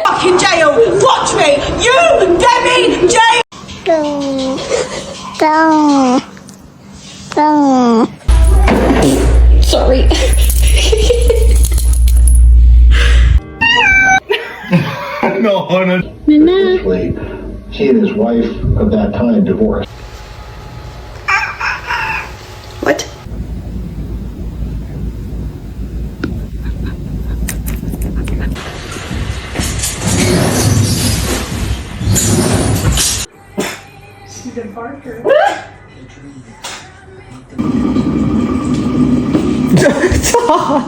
Fucking jail. Watch me. You, Debbie, jail. Sorry. No. Basically, he and his wife of that time divorced. What?